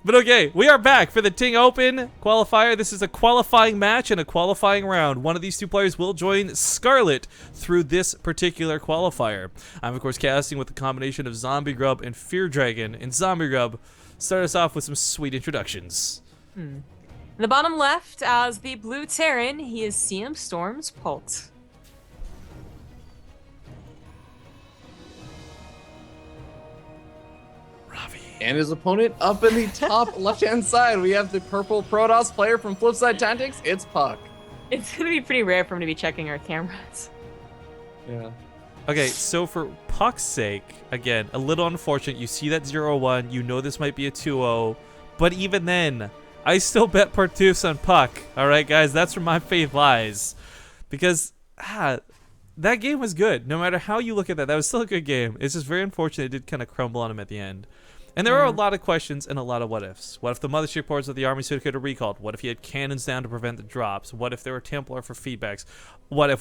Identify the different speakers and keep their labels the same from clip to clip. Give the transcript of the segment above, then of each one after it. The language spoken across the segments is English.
Speaker 1: But okay, we are back for the TING Open qualifier. This is a qualifying match and a qualifying round. One of these two players will join Scarlet through this particular qualifier. I'm, of course, casting with a combination of Zombie Grub and Fear Dragon. And Zombie Grub, start us off with some sweet introductions.
Speaker 2: In the bottom left, as the blue Terran, he is CM Storm's Polt.
Speaker 3: And his opponent up in the top left-hand side, we have the purple Protoss player from Flipside Tactics. It's puCK.
Speaker 2: It's going to be pretty rare for him to be checking our cameras.
Speaker 3: Yeah.
Speaker 1: Okay, so for puCK's sake, again, a little unfortunate. You see that 0-1, you know this might be a 2-0, but even then, I still bet Partoufs on puCK. All right, guys, that's where my faith lies. Because, that game was good. No matter how you look at that, that was still a good game. It's just very unfortunate it did kind of crumble on him at the end. And there are a lot of questions and a lot of what-ifs. What if the mothership boards of the army could have recalled? What if he had cannons down to prevent the drops? What if there were Templar for feedbacks? What if?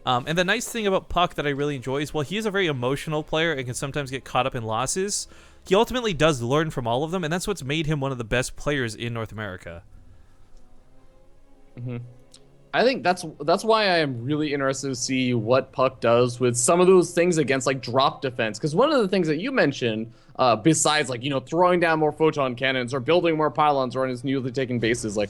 Speaker 1: And the nice thing about puCK that I really enjoy is, while he is a very emotional player and can sometimes get caught up in losses, he ultimately does learn from all of them, and that's what's made him one of the best players in North America.
Speaker 3: I think that's why I am really interested to see what puCK does with some of those things against like drop defense. Because one of the things that you mentioned, besides like, throwing down more photon cannons or building more pylons or on his newly taken bases, like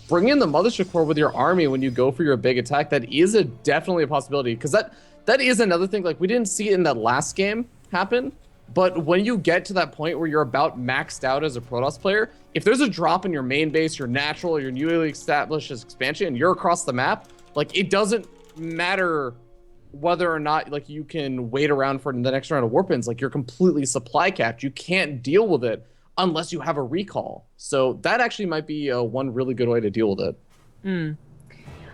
Speaker 3: bring in the mothership core with your army when you go for your big attack. That is definitely a possibility. Because that is another thing. Like, we didn't see it in that last game happen. But when you get to that point where you're about maxed out as a Protoss player, if there's a drop in your main base, your natural, or your newly established expansion, and you're across the map, like, it doesn't matter whether or not like you can wait around for the next round of warpins. Like, you're completely supply capped. You can't deal with it unless you have a recall. So that actually might be one really good way to deal with it.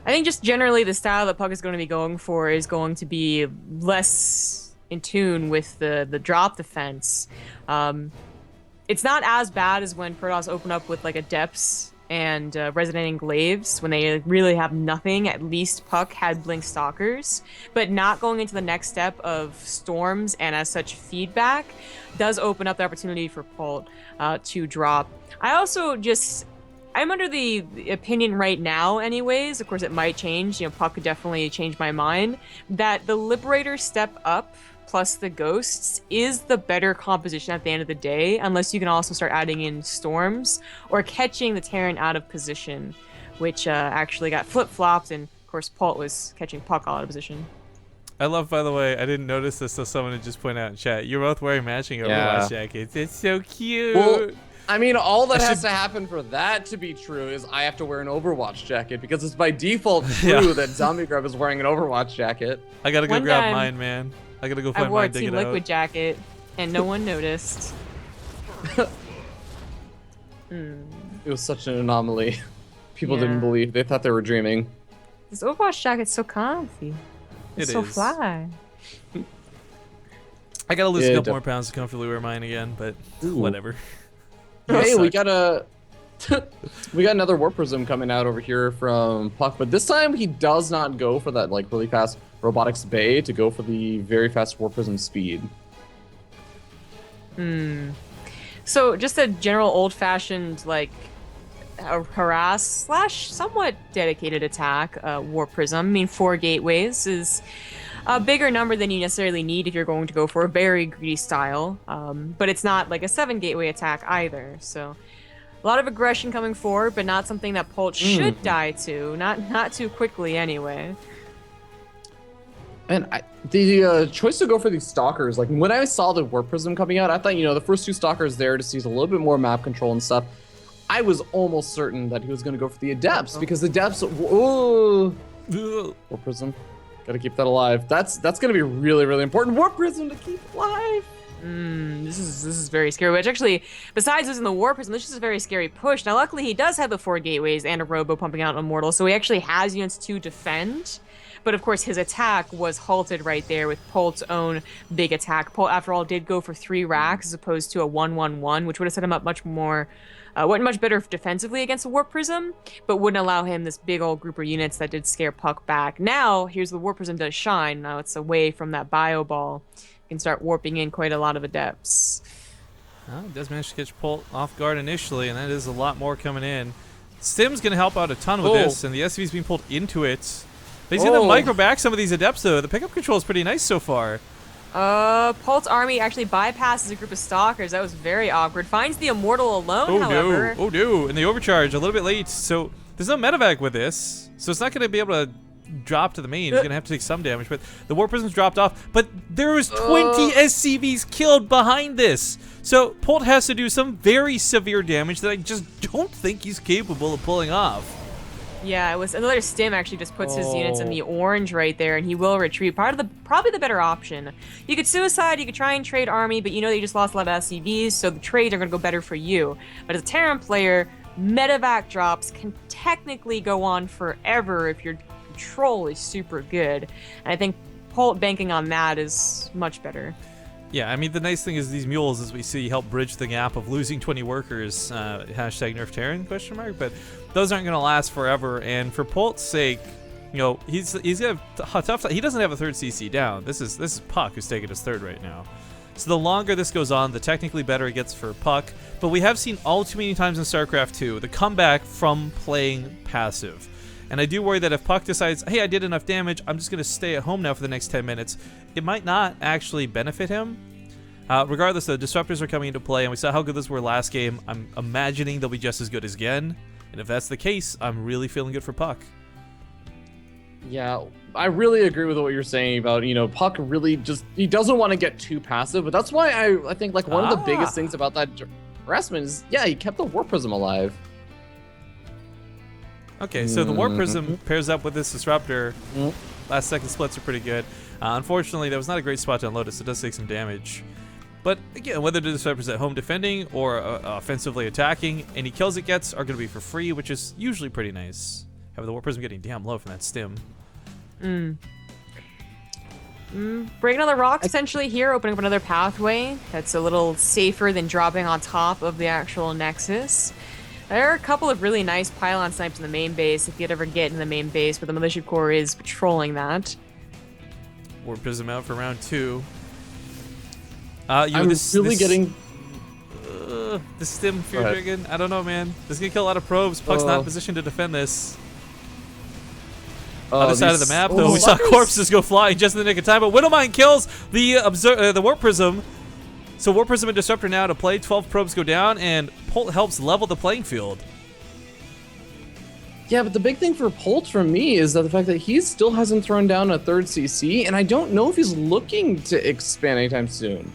Speaker 2: I think just generally the style that puCK is going to be going for is going to be less in tune with the drop defense. It's not as bad as when Protoss open up with like Adepts and Resonating Glaives when they really have nothing. At least puCK had Blink Stalkers, but not going into the next step of Storms and as such feedback does open up the opportunity for Polt to drop. I'm under the opinion right now anyways, of course it might change, puCK could definitely change my mind, that the Liberator step up plus the Ghosts is the better composition at the end of the day, unless you can also start adding in Storms or catching the Terran out of position, which actually got flip-flopped, and of course Polt was catching puCK all out of position.
Speaker 1: I love, by the way, I didn't notice this, so someone had just pointed out in chat, you're both wearing matching Overwatch jackets. It's so cute.
Speaker 3: Well, I mean, all that has to happen for that to be true is I have to wear an Overwatch jacket, because it's by default true that Zombie Grub is wearing an Overwatch jacket.
Speaker 1: I gotta go grab mine, man. I gotta go find
Speaker 2: I wore
Speaker 1: mine,
Speaker 2: a Team Liquid jacket, and no one noticed.
Speaker 3: It was such an anomaly. People didn't believe. They thought they were dreaming.
Speaker 2: This Overwatch jacket's so comfy. It's so fly.
Speaker 1: I gotta lose a couple more pounds to comfortably wear mine again, but whatever.
Speaker 3: Hey, we got another Warp Prism coming out over here from puCK, but this time he does not go for that like really fast Robotics Bay to go for the very fast Warp Prism speed.
Speaker 2: So just a general old-fashioned like harass / somewhat dedicated attack, Warp Prism. I mean, 4 gateways is a bigger number than you necessarily need if you're going to go for a very greedy style, but it's not like a 7 gateway attack either, so a lot of aggression coming forward, but not something that Polt should die to, not too quickly anyway.
Speaker 3: And the choice to go for these Stalkers, like when I saw the Warp Prism coming out, I thought, the first 2 Stalkers there to see a little bit more map control and stuff. I was almost certain that he was going to go for the Adepts, because the Adepts, Warp Prism, gotta keep that alive. That's gonna be really, really important. Warp Prism to keep alive.
Speaker 2: This is very scary. Which actually, besides using the Warp Prism, this is a very scary push. Now, luckily, he does have the 4 gateways and a Robo pumping out Immortal, so he actually has units to defend. But of course, his attack was halted right there with Polt's own big attack. Polt, after all, did go for 3 racks as opposed to a 1-1-1, which would have set him up much better defensively against the Warp Prism, but wouldn't allow him this big old group of units that did scare puCK back. Now, here's the Warp Prism does shine. Now it's away from that Bio Ball. You can start warping in quite a lot of Adepts.
Speaker 1: It does manage to catch Polt off guard initially, and that is a lot more coming in. Stim's going to help out a ton with this, and the SCV's being pulled into it. But he's going to micro back some of these adepts, though. The pickup control is pretty nice so far.
Speaker 2: Polt's army actually bypasses a group of stalkers. That was very awkward. Finds the immortal alone, however.
Speaker 1: Oh, no. And the overcharge a little bit late. So there's no medevac with this. So it's not going to be able to drop to the main. He's going to have to take some damage. But the War Prism's dropped off. But there was 20 SCVs killed behind this. So Polt has to do some very severe damage that I just don't think he's capable of pulling off.
Speaker 2: Yeah, it was another stim actually just puts his units in the orange right there, and he will retreat. Probably the better option. You could suicide, you could try and trade army, but you know that you just lost a lot of SCVs, so the trades are going to go better for you. But as a Terran player, medevac drops can technically go on forever if your control is super good. And I think Polt banking on that is much better.
Speaker 1: Yeah, I mean, the nice thing is these mules, as we see, help bridge the gap of losing 20 workers, hashtag nerf Terran, question mark, but those aren't going to last forever, and for Polt's sake, you know, he's got a tough time. He doesn't have a third CC down. This is puCK who's taking his third right now. So the longer this goes on, the technically better it gets for puCK, but we have seen all too many times in StarCraft 2 the comeback from playing passive. And I do worry that if puCK decides, hey, I did enough damage, I'm just going to stay at home now for the next 10 minutes, it might not actually benefit him. Regardless, the disruptors are coming into play, and we saw how good those were last game. I'm imagining they'll be just as good again. And if that's the case, I'm really feeling good for puCK.
Speaker 3: Yeah, I really agree with what you're saying about, you know, puCK really just, he doesn't want to get too passive, but that's why I think, like, one of the biggest things about that harassment is, yeah, he kept the War Prism alive.
Speaker 1: Okay, so the War Prism pairs up with this Disruptor. Last second splits are pretty good. Unfortunately, that was not a great spot to unload it, so it does take some damage. But again, whether the Disruptor's at home defending or offensively attacking, any kills it gets are going to be for free, which is usually pretty nice. However, the War Prism getting damn low from that stim.
Speaker 2: Breaking another rock essentially here, opening up another pathway that's a little safer than dropping on top of the actual Nexus. There are a couple of really nice pylon snipes in the main base if you'd ever get in the main base, but the Militia Corps is patrolling that.
Speaker 1: War Prism out for round 2.
Speaker 3: I'm really getting...
Speaker 1: the stim Fear Dragon, I don't know, man. This is going to kill a lot of probes. puCK's not in position to defend this. Other side of the map, though, we saw corpses go flying just in the nick of time, but Widowmine kills the War Prism. So War Prism and Disruptor now to play. 12 probes go down, and Polt helps level the playing field.
Speaker 3: Yeah, but the big thing for Polt for me is that the fact that he still hasn't thrown down a third CC, and I don't know if he's looking to expand anytime soon.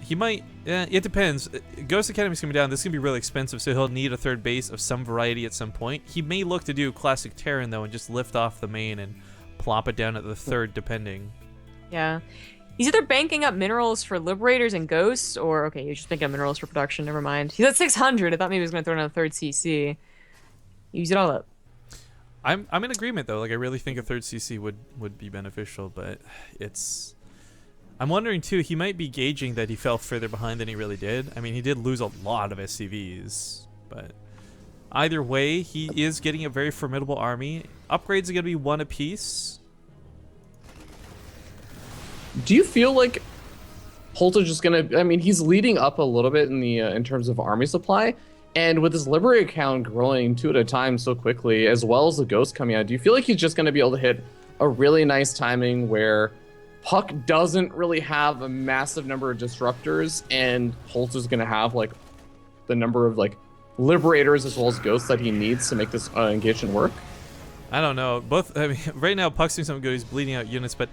Speaker 1: He might. It depends. Ghost Academy's coming down. This is going to be really expensive, so he'll need a third base of some variety at some point. He may look to do Classic Terran, though, and just lift off the main and plop it down at the third, depending.
Speaker 2: Yeah. He's either banking up minerals for Liberators and Ghosts, or, okay, he's just banking up minerals for production, never mind. He's at 600, I thought maybe he was going to throw in a third CC. Use it all up.
Speaker 1: I'm in agreement, though. Like, I really think a third CC would be beneficial, but it's... I'm wondering, too, he might be gauging that he fell further behind than he really did. I mean, he did lose a lot of SCVs, but... Either way, he is getting a very formidable army. Upgrades are going to be 1 apiece.
Speaker 3: Do you feel like Polt is just gonna? I mean, he's leading up a little bit in the in terms of army supply, and with his Liberator count growing 2 at a time so quickly, as well as the Ghost coming out, do you feel like he's just gonna be able to hit a really nice timing where puCK doesn't really have a massive number of disruptors, and Polt is gonna have like the number of like Liberators as well as Ghosts that he needs to make this engagement work?
Speaker 1: I don't know. Both. I mean, right now puCK's doing something good. He's bleeding out units, but.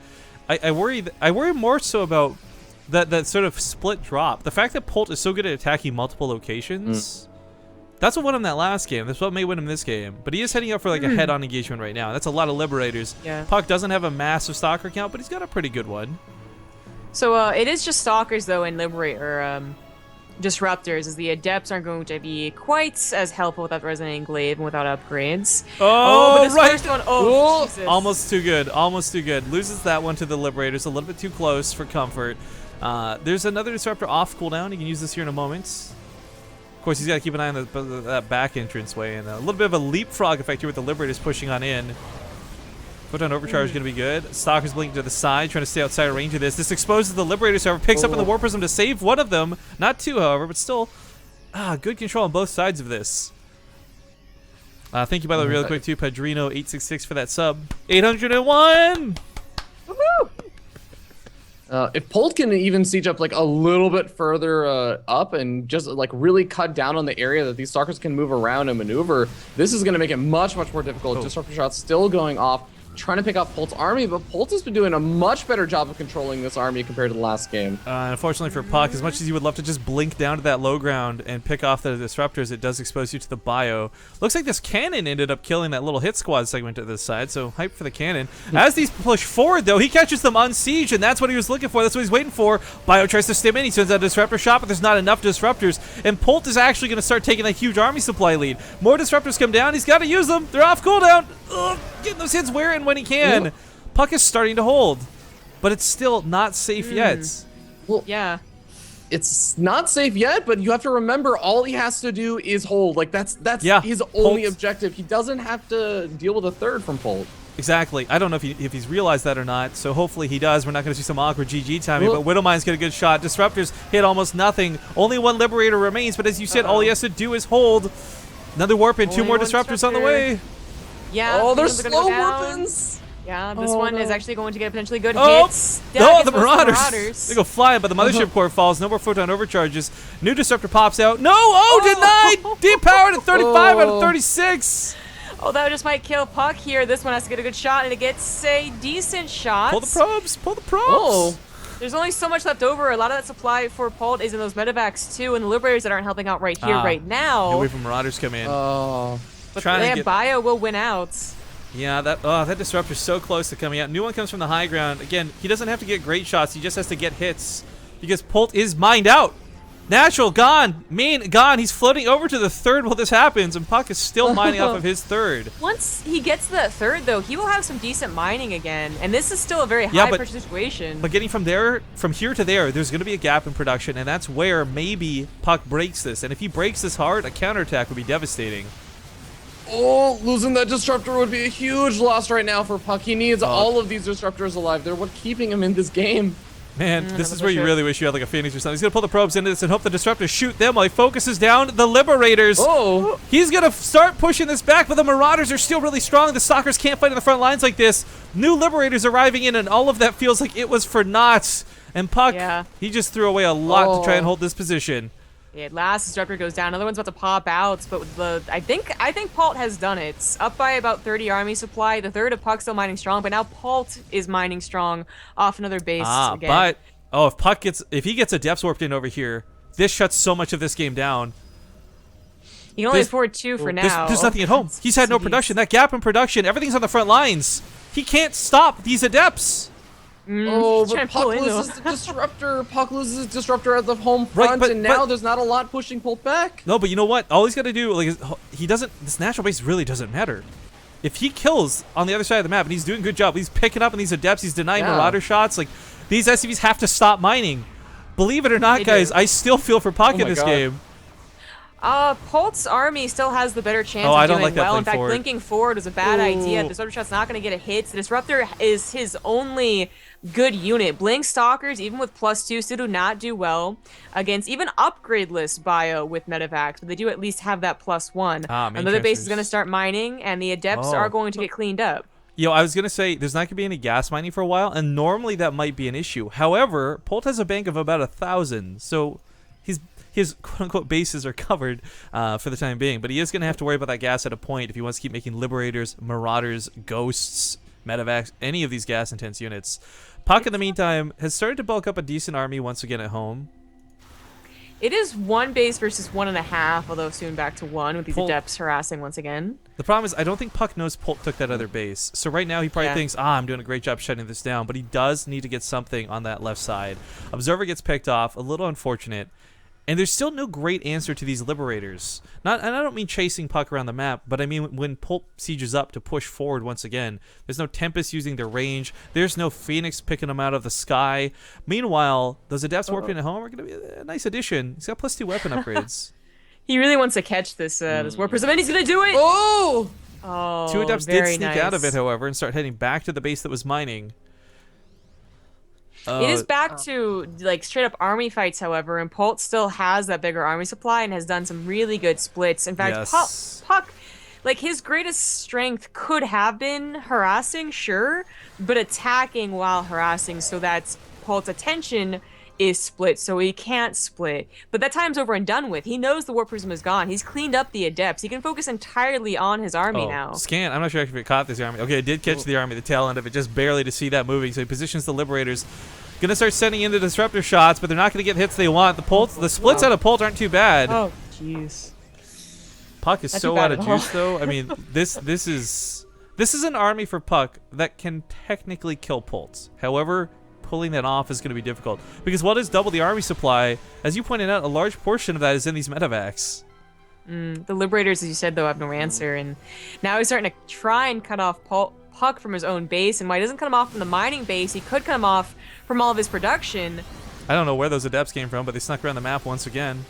Speaker 1: I worry more so about that sort of split drop. The fact that Polt is so good at attacking multiple locations, that's what won him that last game. That's what may win him this game. But he is heading up for like a head-on engagement right now. That's a lot of Liberators.
Speaker 2: Yeah.
Speaker 1: puCK doesn't have a massive Stalker count, but he's got a pretty good one.
Speaker 2: So it is just Stalkers, though, and Liberator Disruptors, as the Adepts aren't going to be quite as helpful without Resonating Glaive and without upgrades.
Speaker 1: Oh,
Speaker 2: but this
Speaker 1: right!
Speaker 2: first one, Jesus.
Speaker 1: Almost too good. Almost too good. Loses that one to the Liberators. A little bit too close for comfort. There's another Disruptor off cooldown. You can use this here in a moment. Of course, he's got to keep an eye on that back entranceway. And a little bit of a leapfrog effect here with the Liberators pushing on in. Photon Overcharge is going to be good. Stalker's blinking to the side, trying to stay outside of range of this. This exposes the Liberators, however, picks up in the War Prism to save one of them. Not two, however, but still good control on both sides of this. Thank you, by the way, really quick, too, Padrino866 for that sub. 801!
Speaker 2: Woohoo!
Speaker 3: If Polt can even siege up like a little bit further up and just like really cut down on the area that these stalkers can move around and maneuver, this is going to make it much more difficult. Disruptor shots still going off, trying to pick off Polt's army, but Polt has been doing a much better job of controlling this army compared to the last game.
Speaker 1: Unfortunately for puCK, as much as you would love to just blink down to that low ground and pick off the disruptors, it does expose you to the bio. Looks like this cannon ended up killing that little hit squad segment to this side, so hype for the cannon. As these push forward, though, he catches them on siege, and that's what he was looking for. That's what he's waiting for. Bio tries to stim in. He sends out a disruptor shot, but there's not enough disruptors, and Polt is actually going to start taking that huge army supply lead. More disruptors come down. He's got to use them. They're off cooldown. Ugh, getting those hits where and when he can. puCK is starting to hold, but it's still not safe yet.
Speaker 3: Well,
Speaker 2: Yeah.
Speaker 3: it's not safe yet, but you have to remember all he has to do is hold. Like that's his only objective. He doesn't have to deal with a third from Polt.
Speaker 1: Exactly. I don't know if he's realized that or not, so hopefully he does. We're not going to see some awkward GG timing, but Widowmine's get a good shot. Disruptors hit almost nothing. Only one Liberator remains, but as you said, all he has to do is hold. Another warp and two more disruptors on the way.
Speaker 2: Yeah.
Speaker 3: Oh, they're
Speaker 2: these ones are
Speaker 3: slow
Speaker 2: gonna go down.
Speaker 3: weapons.
Speaker 2: Yeah, this one is actually going to get potentially good
Speaker 1: Oh,
Speaker 2: hits.
Speaker 1: no,
Speaker 2: Gets
Speaker 1: the
Speaker 2: most of
Speaker 1: Marauders. They go flying, but the Mothership Core falls. No more Photon Overcharges. New Disruptor pops out. No! Oh, denied! Depowered at 35 out of 36.
Speaker 2: Oh, that just might kill puCK here. This one has to get a good shot, and it gets a decent shot.
Speaker 1: Pull the probes. Pull the probes.
Speaker 3: Oh.
Speaker 2: There's only so much left over. A lot of that supply for Polt is in those medevacs, too, and the Liberators that aren't helping out right here, right now.
Speaker 1: No way for Marauders come in.
Speaker 3: Oh.
Speaker 2: But
Speaker 1: Trying to get...
Speaker 2: Bio will win out.
Speaker 1: Yeah, that Disruptor's so close to coming out. New one comes from the high ground. Again, he doesn't have to get great shots. He just has to get hits because Polt is mined out. Natural gone. Main gone. He's floating over to the third while this happens, and puCK is still mining off of his third.
Speaker 2: Once he gets to that third, though, he will have some decent mining again, and this is still a very high-pressure situation.
Speaker 1: But getting from here to there, there's going to be a gap in production, and that's where maybe puCK breaks this. And if he breaks this hard, a counterattack would be devastating.
Speaker 3: Oh, losing that disruptor would be a huge loss right now for puCK. He needs all of these disruptors alive. They're what keeping him in this game.
Speaker 1: Man, this is where you really wish you had like a Phoenix or something. He's going to pull the probes into this and hope the disruptors shoot them while he focuses down the Liberators.
Speaker 3: Oh.
Speaker 1: He's going to start pushing this back, but the Marauders are still really strong. The Stalkers can't fight in the front lines like this. New Liberators arriving in, and all of that feels like it was for naught. And puCK, he just threw away a lot to try and hold this position.
Speaker 2: Yeah, last disruptor goes down. Another one's about to pop out, but I think Polt has done it. It's up by about 30 army supply. The third of puCK still mining strong, but now Polt is mining strong off another base again.
Speaker 1: But if he gets a depths warped in over here, this shuts so much of this game down.
Speaker 2: You can only afford two for now.
Speaker 1: There's nothing at home. He's had no production. That gap in production, everything's on the front lines. He can't stop these adepts.
Speaker 3: Oh, but puCK loses the disruptor. puCK loses his disruptor at the home front, and now there's not a lot pushing Polt back.
Speaker 1: No, but you know what? All he's got to do, like, he doesn't. This natural base really doesn't matter. If he kills on the other side of the map, and he's doing a good job, he's picking up on these adepts, he's denying Marauder shots. Like, these SCVs have to stop mining. Believe it or not, guys, I still feel for puCK in this game.
Speaker 2: Polt's army still has the better chance
Speaker 1: I
Speaker 2: of
Speaker 1: don't
Speaker 2: doing
Speaker 1: like that
Speaker 2: well. In
Speaker 1: blink
Speaker 2: fact,
Speaker 1: forward.
Speaker 2: blinking forward was a bad idea. The disruptor shot's not going to get a hit. The disruptor is his only good unit. Blink Stalkers, even with +2, still do not do well against even upgradeless bio with medevacs, but they do at least have that +1. Another base is going to start mining, and the adepts are going to get cleaned up.
Speaker 1: Yo, I was going to say, there's not going to be any gas mining for a while, and normally that might be an issue. However, Polt has a bank of about 1,000, so his quote-unquote bases are covered for the time being, but he is going to have to worry about that gas at a point if he wants to keep making Liberators, Marauders, Ghosts, Medevacs, any of these gas-intense units. puCK, in the meantime, has started to bulk up a decent army once again at home.
Speaker 2: It is 1 base versus 1.5, although soon back to 1 with these adepts harassing once again.
Speaker 1: The problem is I don't think puCK knows Polt took that other base. So right now he probably thinks, I'm doing a great job shutting this down, but he does need to get something on that left side. Observer gets picked off, a little unfortunate. And there's still no great answer to these Liberators. And I don't mean chasing puCK around the map, but I mean when Polt sieges up to push forward once again. There's no Tempest using their range. There's no Phoenix picking them out of the sky. Meanwhile, those Adepts warping at home are going to be a nice addition. He's got +2 weapon upgrades.
Speaker 2: He really wants to catch this War Prism, and he's going to do it!
Speaker 3: Oh!
Speaker 2: Oh,
Speaker 1: Two Adepts did
Speaker 2: very
Speaker 1: sneak out of it,
Speaker 2: nice.
Speaker 1: however, and start heading back to the base that was mining.
Speaker 2: It is back to like straight up army fights, however, and Polt still has that bigger army supply and has done some really good splits. In fact,
Speaker 1: Yes.
Speaker 2: Puck, like his greatest strength could have been harassing, sure, but attacking while harassing, so that Polt's attention is split, so he can't split. But that time's over and done with. He knows the Warp Prism is gone. He's cleaned up the Adepts. He can focus entirely on his army now.
Speaker 1: Scan. I'm not sure if it caught this army. Okay, it did catch the army, the tail end of it, just barely to see that moving. So he positions the Liberators. Gonna start sending in the disruptor shots, but they're not gonna get the hits they want. The splits out of Polt aren't too bad.
Speaker 2: Oh, jeez.
Speaker 1: puCK is
Speaker 2: Not
Speaker 1: so
Speaker 2: too bad
Speaker 1: out of
Speaker 2: at all.
Speaker 1: juice, though. I mean, this is an army for puCK that can technically kill Polt. However, pulling that off is going to be difficult because while it is double the army supply, as you pointed out, a large portion of that is in these medevacs.
Speaker 2: The Liberators, as you said, though, have no answer, and now he's starting to try and cut off puCK from his own base, and why he doesn't cut him off from the mining base, he could cut him off from all of his production.
Speaker 1: I don't know where those Adepts came from, but they snuck around the map once again.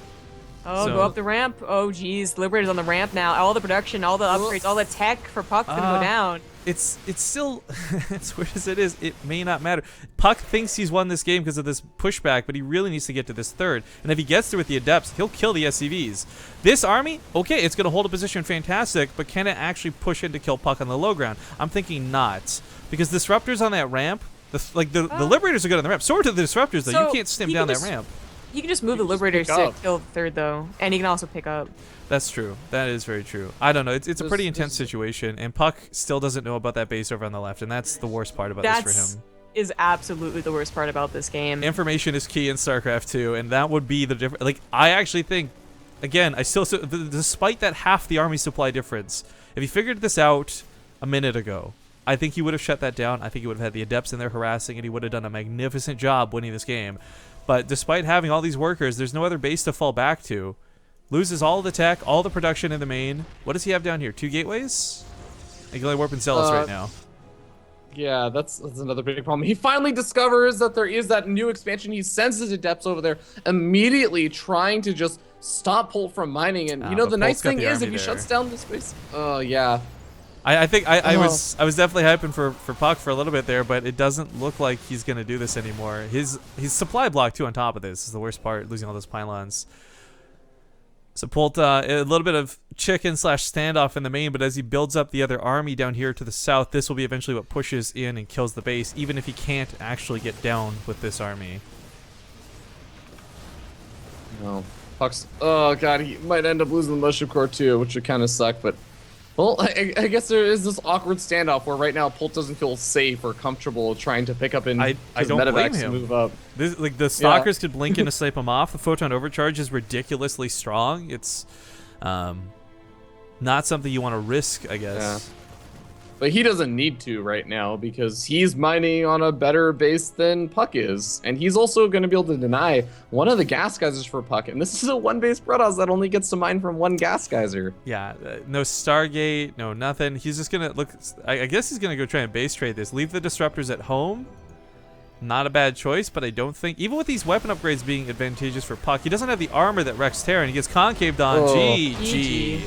Speaker 2: Oh,
Speaker 1: So-
Speaker 2: go up the ramp. Oh, geez. Liberators on the ramp now. All the production, all the upgrades, all the tech for puCK's gonna go down.
Speaker 1: It's still, as weird as it is, it may not matter. puCK thinks he's won this game because of this pushback, but he really needs to get to this third. And if he gets through with the Adepts, he'll kill the SCVs. This army, okay, it's going to hold a position fantastic, but can it actually push in to kill puCK on the low ground? I'm thinking not. Because Disruptors on that ramp, the Liberators are good on the ramp. So are the Disruptors, though.
Speaker 2: So
Speaker 1: You can't stem
Speaker 2: he
Speaker 1: down
Speaker 2: can
Speaker 1: that
Speaker 2: just-
Speaker 1: ramp.
Speaker 2: He can just move the
Speaker 3: can just
Speaker 2: Liberators
Speaker 3: pick
Speaker 2: to
Speaker 3: up.
Speaker 2: kill the third, though. And he can also pick up.
Speaker 1: That's true. That is very true. I don't know. It's a
Speaker 3: This-
Speaker 1: pretty intense
Speaker 3: this-
Speaker 1: situation, and puCK still doesn't know about that base over on the left, and that's the worst part about this for him.
Speaker 2: Is absolutely the worst part about this game.
Speaker 1: Information is key in StarCraft 2, and that would be the difference. Like, I actually think, again, despite that half the army supply difference, if he figured this out a minute ago, I think he would have shut that down. I think he would have had the Adepts in there harassing, and he would have done a magnificent job winning this game. But despite having all these workers, there's no other base to fall back to. Loses all the tech, all the production in the main. What does he have down here? 2 gateways? He can only warp in Zealous right now.
Speaker 3: Yeah, that's another big problem. He finally discovers that there is that new expansion. He sends his Adepts over there, immediately trying to just stop Polt from mining. And you know,
Speaker 1: but
Speaker 3: the nice
Speaker 1: Polt's got
Speaker 3: thing
Speaker 1: the
Speaker 3: is, if
Speaker 1: army
Speaker 3: he
Speaker 1: there.
Speaker 3: shuts down this base, oh yeah.
Speaker 1: I think I was definitely hyping for puCK for a little bit there, but it doesn't look like he's gonna do this anymore. His supply block too on top of this is the worst part, losing all those pylons. So Polt, a little bit of chicken / standoff in the main, but as he builds up the other army down here to the south, this will be eventually what pushes in and kills the base, even if he can't actually get down with this army.
Speaker 3: No, puCK's. Oh god, he might end up losing the Motion Core too, which would kind of suck. But well, I guess there is this awkward standoff where right now Polt doesn't feel safe or comfortable trying to pick up in
Speaker 1: I
Speaker 3: his
Speaker 1: don't blame
Speaker 3: medevacs to
Speaker 1: him.
Speaker 3: move up.
Speaker 1: This, like the Stalkers could blink in to snipe him off. The Photon Overcharge is ridiculously strong. It's not something you want to risk, I guess.
Speaker 3: Yeah. But he doesn't need to right now because he's mining on a better base than puCK is. And he's also going to be able to deny one of the gas geysers for puCK. And this is a one-base Protoss that only gets to mine from one gas geyser.
Speaker 1: Yeah, no Stargate, no nothing. He's just gonna look. I guess he's gonna go try and base trade this. Leave the Disruptors at home. Not a bad choice, but I don't think, even with these weapon upgrades being advantageous for puCK, he doesn't have the armor that wrecks Terra, and he gets concaved on.
Speaker 3: Oh.
Speaker 1: GG.
Speaker 2: GG.